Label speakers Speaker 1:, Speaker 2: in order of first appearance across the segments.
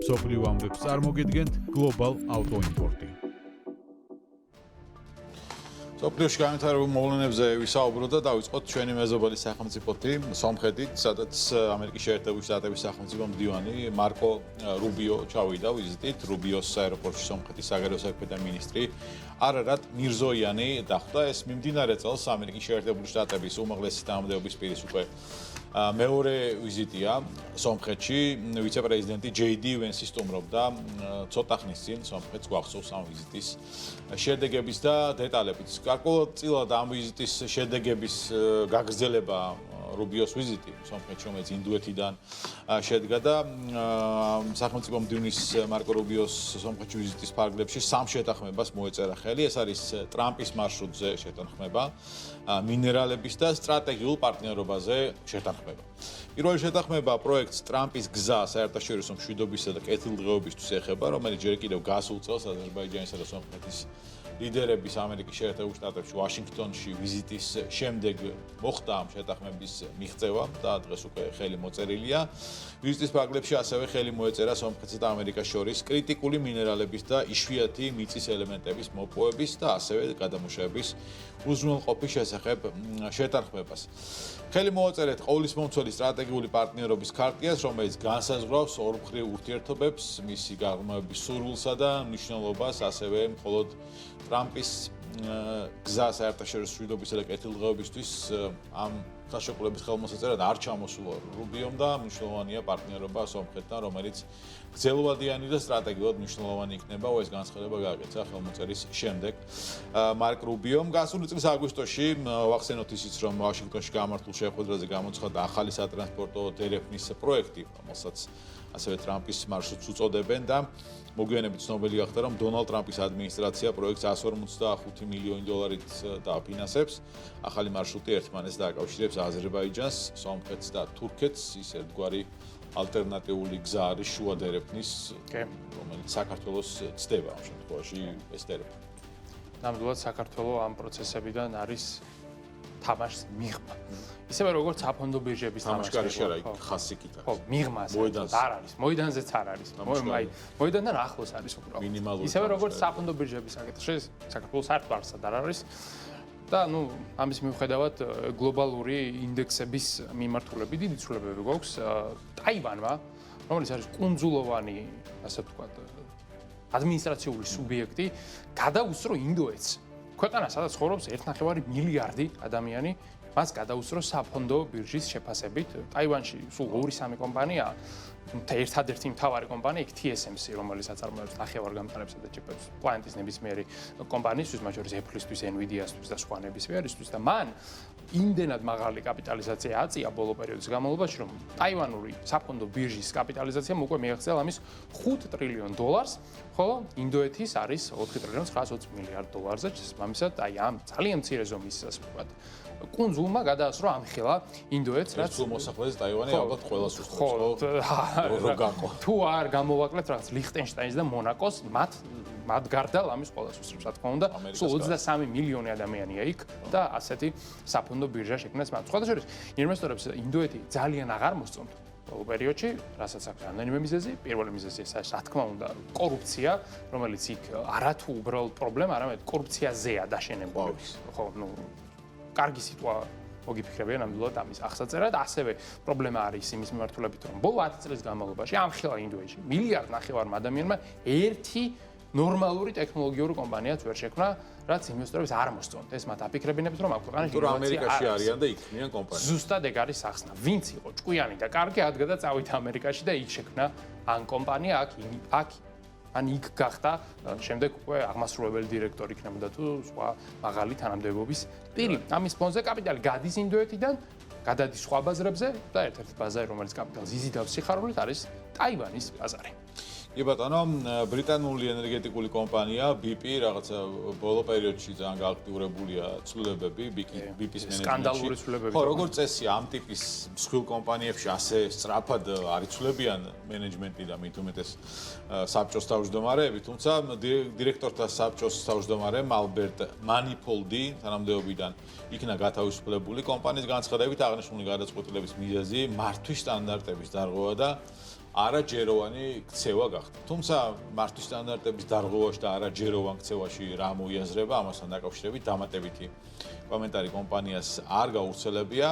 Speaker 1: მსოფლიო ამბებს წარმოგიდგენთ Global Auto Import-ი.
Speaker 2: სოფლიოში განვითარებულ მოვლენებზე ვისაუბროთ და დავიწყოთ ჩვენი მეზობელი სახელმწიფოთი, სომხეთით, სადაც ამერიკის შეერთებული შტატების სახელმწიფო მდივანი მარკო რუბიო ჩავიდა ვიზიტით. რუბიოს აეროპორტში სომხეთის საგარეო საქმეთა მინისტრი არარატ მირზოიანი დახვდა. ეს მიმდინარე წელს ამერიკის შეერთებული შტატების უმაღლესი თანამდებობის პირის უკვე მეორე ვიზიტია სომხეთში. ვიცე-პრეზიდენტი ჯეი-დი ვენსი სტუმრობდა ცოტა ხნის წინ სომხეთს გვახსოვს ამ ვიზიტის შედეგების და დეტალებით. გარკვეულწილად ამ ვიზიტის შედეგების გაგრძელება რუბიოს ვიზიტი სომხეთში, რომელიც ინდოეთიდან შედგა და სახელმწიფო მდივნის მარკო რუბიოს სომხეთში ვიზიტის ფარგლებში სამ შეთანხმებას მოეწერა ხელი. ეს არის ტრამპის მარშრუტზე შეთანხმება, მინერალების და სტრატეგიულ პარტნიორობაზე შეთანხმება. პირველი შეთანხმება პროექტს ტრამპის გზა საერთაშორისო მშვიდობისა და კეთილდღეობისთვის ეხება, რომელიც ჯერ კიდევ გასულ წელს აზერბაიჯანისა და სომხეთის ლიდერების ამერიკის შეერთებულ შტატებში ვაშინგტონში ვიზიტის შემდეგ მოხდა ამ შეთანხმების მიღწევა და დღეს უკვე ხელი მოწერილია. ვიზიტის ფარგლებში ასევე ხელი მოეწერა სომხეთსა და ამერიკას შორის კრიტიკული მინერალების და იშვიათი მიწის ელემენტების მოპოვების და ასევე გადამუშავების უზრუნველყოფის შესახებ შეთანხმებას. ხელი მოაწერეთ ყოვლისმომცველი სტრატეგიული პარტნიორობის ქარტიას, რომელიც განსაზღვრავს ორმხრივ ურთიერთობებს, მისი გაღრმავების სურვილსა და მნიშვნელობას, ასევე მხოლოდ ტრამპის გზა საერთაშორისო მშვიდობისა და კეთილდღეობისთვის ამ ხელშეკრულების ხელმოსაწერად არ ჩამოსულა რუბიომ და მნიშვნელოვანია პარტნიორობა სომხეთთან, რომელიც გრძელვადიანი და სტრატეგიულად მნიშვნელოვანი იქნება. ეს განცხადება გააკეთა ხელმოწერის შემდეგ მარკ რუბიომ. გასული წლის აგვისტოში ვახსენოთ ისიც, რომ ვაშინგტონში გამართულ შეხვედრაზე გამოცხადდა ახალი სატრანსპორტო დერეფნის პროექტი, რომელსაც ასევე ტრამპის მარშრუტს უწოდებენ და მოგვიანებით ცნობილი გახდა, რომ დონალდ ტრამპის ადმინისტრაცია პროექტს 155 მილიონი დოლარით დააფინანსებს. ახალი მარშრუტი ერთმანეთს დააკავშირებს აზერბაიჯანს, სომხეთს და თურქეთს. ის ერთგვარი ალტერნატიული გზა არის შუა დერეფნის, რომელიც საქართველოს ცდება ამ შემთხვევაში ეს დერეფნი.
Speaker 3: ნამდვილად საქართველოს ამ პროცესებიდან არის თამაშს მიღმა. ისევე როგორც საფონდო ბირჟების
Speaker 2: თამაში არა იქ ხასი კითხავს.
Speaker 3: ხო, მიღმას არ არის. მოედანზეც არ არის. მოედანთან ახლოს არის უბრალოდ. ისევე როგორც საფონდო ბირჟების საკითხში საქართველოს საერთოდ არსად არ არის. და ამის მიუხედავად გლობალური ინდექსების მიმართულებით დიდი ცვლილებები გვაქვს ტაივანმა, რომელიც არის კუნძულოვანი, ასე ვთქვათ, ადმინისტრაციული სუბიექტი, გადაუსწრო ინდოეთს. ქვეყანა, სადაც ცხოვრობს 1.5 მილიარდი ადამიანი, მას გადაუსწრო საფონდო ბირჟის შეფასებით. ტაივანში სულ 2-3 კომპანია, ერთადერთი მთავარი კომპანია იქ TSMC, რომელიც აწარმოებს ნახევარგამტარებსა და ჩიპებს პლანეტის ნებისმიერი კომპანიისთვის, მათ შორის Apple-ისთვის, Nvidia-ისთვის და სხვა ნებისმიერისთვის და მან იმდენად მაღალი კაპიტალიზაცია აწია ბოლო პერიოდის განმავლობაში, რომ ტაივანური საფონდო ბირჟის კაპიტალიზაციამ უკვე მიაღწია ამის $5 ტრილიონ, ხოლო ინდოეთის არის 4 ტრილიონ 920 მილიარდ დოლარზე, შესაბამისად, ამ ძალიან მცირე ზომის, ასე ვთქვათ, კუნძულმა გადაასწრო ამხელა ინდოეთს, რაც
Speaker 2: მოსახლეობის ტაივანი ალბათ ყველას უსწრებს, ხო?
Speaker 3: თუ არ გამოვაკლებთ რაღაც ლიხტენშტაინს და მონაკოს, მათ გარდა ამის ყველას უსწრებს, რა თქმა უნდა, სულ 23 მილიონი ადამიანია იქ და ასეთი საფონდო ბირჟა შექმნეს მათ. სხვადასხვა ინვესტორებს ინდოეთი ძალიან აღარ მოსწონთ ბოლო პერიოდში, რასაც აქვს რამდენიმე მიზეზი. პირველი მიზეზი ეს არის, რა თქმა უნდა, კორუფცია, რომელიც იქ არათუ უბრალოდ პრობლემა, არამედ კორუფციაზეა დაშენებული. ხო, კარგი სიტყვა მოგიფიქრებიან ნამდვილად ამის აღსაწერად. ასევე პრობლემა არის იმის მიმართულებით, რომ ბოლო 10 წლის განმავლობაში ამხელა ინდოეთში 1.5 მილიარდ ადამიანმა ერთი ნორმალური ტექნოლოგიური კომპანიაც ვერ შექმნა, რაც ინვესტორებს არ მოსწონთ. ეს მათ აფიქრებინებს, რომ აქ ქვეყანაში
Speaker 2: ამერიკაში არიან და იქმნიან კომპანიას.
Speaker 3: ზუსტად ეგ არის სახსნა. ვინც იყო ჭკვიანი და კარგი, ადგა წავიდა ამერიკაში და იქ შექმნა ან კომპანია, ან იქ გახდა შემდეგ უკვე აღმასრულებელი დირექტორი იქნებოდა თუ სხვა მაღალი თანამდებობის პირი. ამის ფონზე კაპიტალი გადის ინდოეთიდან, გადადის სხვა ბაზრებზე და ერთ-ერთი ბაზარი, რომელიც კაპიტალს იზიდავს სიხარულით, არის ტაივანის ბაზარი.
Speaker 2: კი ბატონო, ბრიტანული ენერგეტიკული კომპანია BP რაღაცა ბოლო პერიოდში ძალიან გააქტიურებულია ცვლილებები BP-ის მენეჯმენტში.
Speaker 3: სკანდალური ცვლილებები.
Speaker 2: ხო, როგორც წესი ამ ტიპის მსხვილ კომპანიებში ასე სწრაფად არ იცვლებიან მენეჯმენტი და მით უმეტეს საბჭოს თავმჯდომარეები, თუმცა დირექტორთა საბჭოს თავმჯდომარემ ალბერტ მანიფოლდი თანამდებობიდან იქნა გათავისუფლებული. კომპანიის განცხადებით აღნიშნული გადაწყვეტილების მიზეზი მართვის სტანდარტების დარღვევა და არაჯეროვანი ქცევა გახდა. თუმცა მართვის სტანდარტების დარღვევაში და არაჯეროვან ქცევაში რა მოიაზრება, ამასთან დაკავშირებით დამატებითი კომენტარი კომპანიას არ გავრცელებია.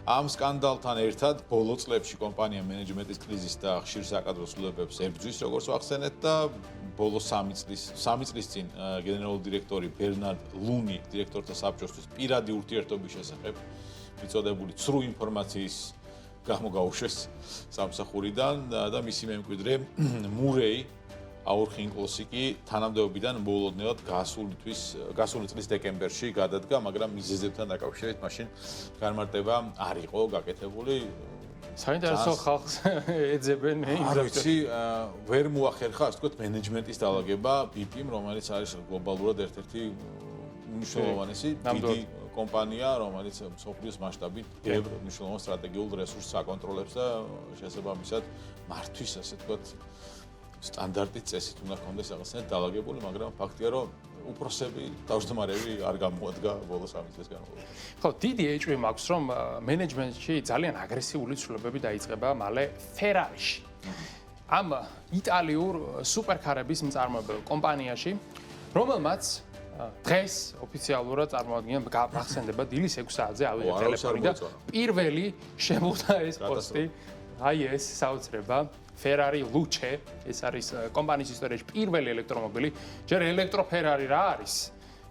Speaker 2: ამ სკანდალთან ერთად ბოლო წლებში კომპანია მენეჯმენტის კრიზისს და ხშირ საკადრო ცვლილებებს ებრძვის, როგორც ვახსენეთ და ბოლო 3 წლის წინ გენერალური დირექტორი ბერნარდ ლუნი დირექტორთა საბჭოსთვის პირადი ურთიერთობის შესახებ მიწოდებული ცრუ ინფორმაციის გამოგაუშვეს სამსახურიდან და მისი მემკვიდრე მურეი აურხინკლოსი კი თანამდებობიდან მოულოდნელად გასული წლის დეკემბერში გადადგა, მაგრამ მიზეზებთან დაკავშირებით მაშინ განმარტება არ იყო გაკეთებული.
Speaker 3: საინტერესო ხალხს ეძებენ
Speaker 2: ინვესტორები. ვერ მოახერხა, ასე ვთქვათ, მენეჯმენტის დალაგება BP-მ, რომელიც არის გლობალურად ერთ-ერთი მნიშვნელოვანესი დიდი კომპანია, რომელიც მსოფლიოს მასშტაბით ბევრ მნიშვნელოვან სტრატეგიულ რესურსს აკონტროლებს და შესაბამისად მართვის, ასე ვთქვათ, სტანდარტის წესით უნდა ჰქონდეს რაღაცნაირად დალაგებული, მაგრამ ფაქტია, რომ უფროსები თავმჯდომარეები არ გამოადგა ბოლო 3 წლის განმავლობაში.
Speaker 3: ხო, დიდი ეჭვი მაქვს, რომ მენეჯმენტში ძალიან აგრესიული ცვლილებები დაიწყება მალე ფერარიში. ამ იტალიურ სუპერკარების მწარმოებელ კომპანიაში, რომელმაც დღეს ოფიციალურად წარმოადგენენ გახსენდება დილის 6 საათზე ავიღე ტელეფონი და პირველი შემოვიდა ეს პოსტი. აი ეს საოცრება Ferrari Luce, ეს არის კომპანიის ისტორიაში პირველი ელექტრომობილი. ჯერ ელექტროფერარი რა არის?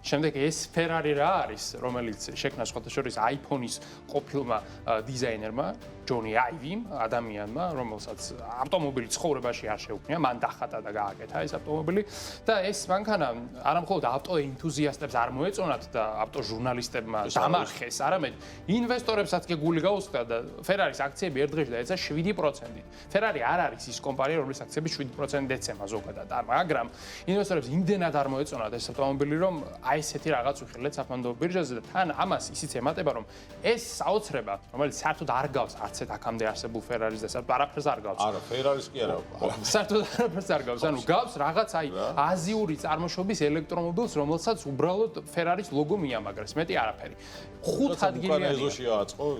Speaker 3: შემდეგ ეს Ferrari რა არის, რომელიც შექმნა სხვათა შორის iPhone-ის ყოფილმა დიზაინერმა, ჯონი აივიმ, ადამიანმა, რომელსაც ავტომობილი ცხოვრებაში არ შეუქმნია, მან დახატა და გააკეთა ეს ავტომობილი და ეს მანქანა არამხოლოდ ავტოენთუზიასტებს არ მოეწონათ და ავტოჟურნალისტებმა დამარხეს, არამედ ინვესტორებსაც კი გული გაუსხდა და Ferrari-ის აქციები ერთ დღეში დაეცა 7%-ით. Ferrari არ არის ის კომპანია, რომლის აქციები 7%-ით ეცემა ზოგადად, მაგრამ ინვესტორებს იმდენად არ მოეწონათ ეს ავტომობილი, რომ აი ესეთი რაღაც უხილეთ საფონდო ბირჟაზე და თან ამას ისიც ემატება, რომ ეს საოცრება, რომელიც საერთოდ არ გავს არცეთ აქამდე არსებულ Ferrari-ს და საერთოდ არაფერს არ გავს.
Speaker 2: არა, Ferrari-ს კი არა.
Speaker 3: საერთოდ არაფერს არ გავს. ანუ გავს რაღაც აი აზიური წარმოშობის ელექტრომობილს, რომელსაც უბრალოდ Ferrari-ს ლოგო მიამაგრეს, მეტი არაფერი. 5 ადგილიანია.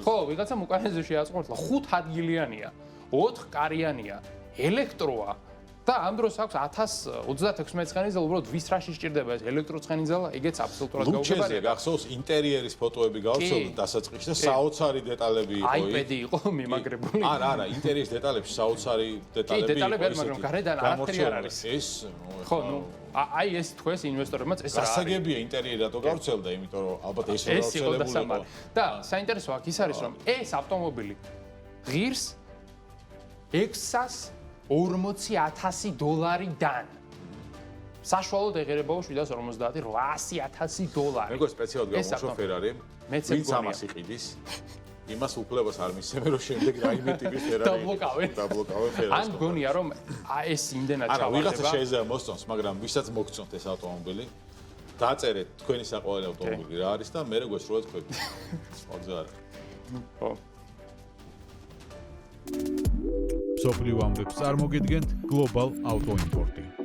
Speaker 3: ხო, ვიღაცამ უკან ეზოში აწყო, 5 ადგილიანია, 4 კარიანია, ელექტროა. და ამ დროს აქვს 1036 ცხენიძელა, უბრალოდ ვის რაში სჭირდება ეს ელექტროცხენიძელა, ეგეც აბსოლუტურად გაუგებარია.
Speaker 2: ლუჩეზე გახსოვს ინტერიერის ფოტოები გავცელდა დასაწყისში და საოცარი დეტალები იყო.
Speaker 3: iPad-ი იყო მიმაგრებული.
Speaker 2: არა, ინტერიერის დეტალებში საოცარი დეტალები იყო.
Speaker 3: კი, დეტალები არის, მაგრამ გარედან არაფერი არ არის.
Speaker 2: ეს
Speaker 3: ხო, ნუ აი ეს თქვეს ინვესტორებმაც ეს რა არის.
Speaker 2: გასაგებია ინტერიერი რატო გავცელდა, იმიტომ რომ ალბათ ეს რა
Speaker 3: გავცელებული იყო. და საინტერესო აქ ის არის, რომ ეს ავტომობილი ღირს $40,000-დან. საშუალოდ ეღირებაო 750-800,000
Speaker 2: მეგონი სპეციალურად გამოუშვა Ferrari. ვინც ამას იყიდის, იმას უფლებას არ მისცემენ, რომ შემდეგ რაიმე ტიპის Ferrari
Speaker 3: დაბლოკავენ
Speaker 2: Ferrari.
Speaker 3: ან გონია რომ ეს იმდენად
Speaker 2: არა,
Speaker 3: ჩავალდება.
Speaker 2: ვიღაცა შეიძლება მოსწონს, მაგრამ ვისაც მოგწონთ ეს ავტომობილი, დაწერეთ თქვენი საყვარელი ავტომობილი რა არის და მე გვესროლეთ თქვენ. სხვა გზა არა.
Speaker 3: ხო.
Speaker 1: სოფლიო ამბებს წარმოგიდგენთ Global Auto Import-ი.